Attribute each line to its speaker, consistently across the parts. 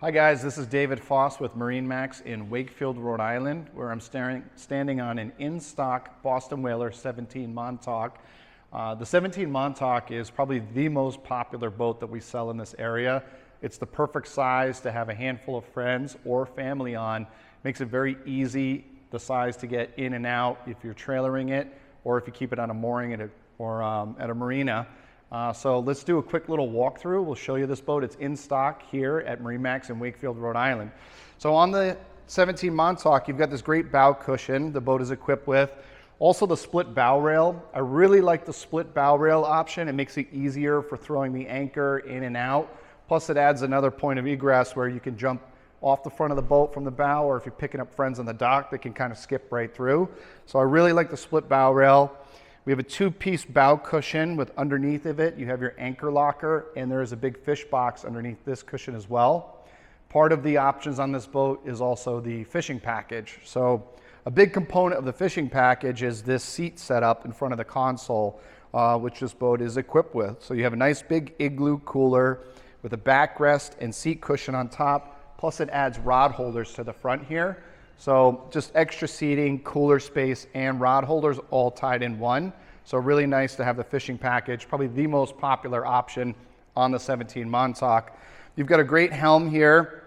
Speaker 1: Hi guys, this is David Foss with MarineMax in Wakefield, Rhode Island, where I'm standing on an in-stock Boston Whaler 17 Montauk. The 17 Montauk is probably the most popular boat that we sell in this area. It's the perfect size to have a handful of friends or family on. Makes it very easy, the size to get in and out if you're trailering it, or if you keep it on a mooring at a marina. So let's do a quick little walkthrough. We'll show you this boat. It's in stock here at MarineMax in Wakefield, Rhode Island. So on the 17 Montauk, you've got this great bow cushion the boat is equipped with. Also the split bow rail. I really like the split bow rail option. It makes it easier for throwing the anchor in and out. Plus it adds another point of egress where you can jump off the front of the boat from the bow, or if you're picking up friends on the dock, they can kind of skip right through. So I really like the split bow rail. We have a two-piece bow cushion with underneath of it, you have your anchor locker, and there is a big fish box underneath this cushion as well. Part of the options on this boat is also the fishing package. So a big component of the fishing package is this seat setup in front of the console, which this boat is equipped with. So you have a nice big igloo cooler with a backrest and seat cushion on top, plus it adds rod holders to the front here. So just extra seating, cooler space, and rod holders all tied in one. So really nice to have the fishing package, probably the most popular option on the 17 Montauk. You've got a great helm here.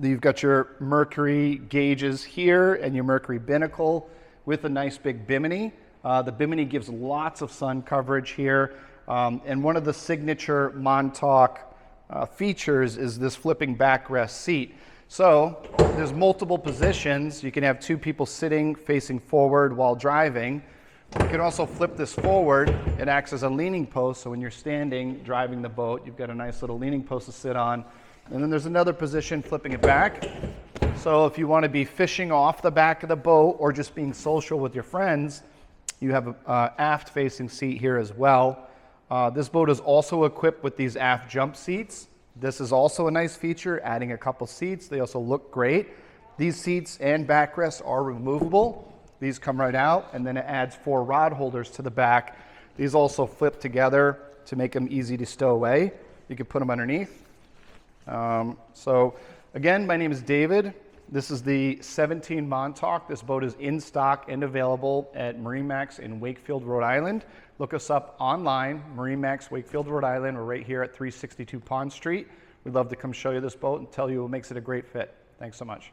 Speaker 1: You've got your mercury gauges here and your mercury binnacle with a nice big bimini. The bimini gives lots of sun coverage here. And one of the signature Montauk features is this flipping backrest seat. So there's multiple positions. You can have two people sitting facing forward while driving. You can also flip this forward. It acts as a leaning post, so when you're standing driving the boat, you've got a nice little leaning post to sit on. And then there's another position flipping it back. So if you want to be fishing off the back of the boat or just being social with your friends, you have an aft facing seat here as well. This boat is also equipped with these aft jump seats. This is also a nice feature, adding a couple seats. They also look great. These seats and backrests are removable. These come right out, and then it adds 4 rod holders to the back. These also flip together to make them easy to stow away. You can put them underneath. So again, my name is David. This is the 17 Montauk. This boat is in stock and available at MarineMax in Wakefield, Rhode Island. Look us up online, MarineMax Wakefield, Rhode Island. We're right here at 362 Pond Street. We'd love to come show you this boat and tell you what makes it a great fit. Thanks so much.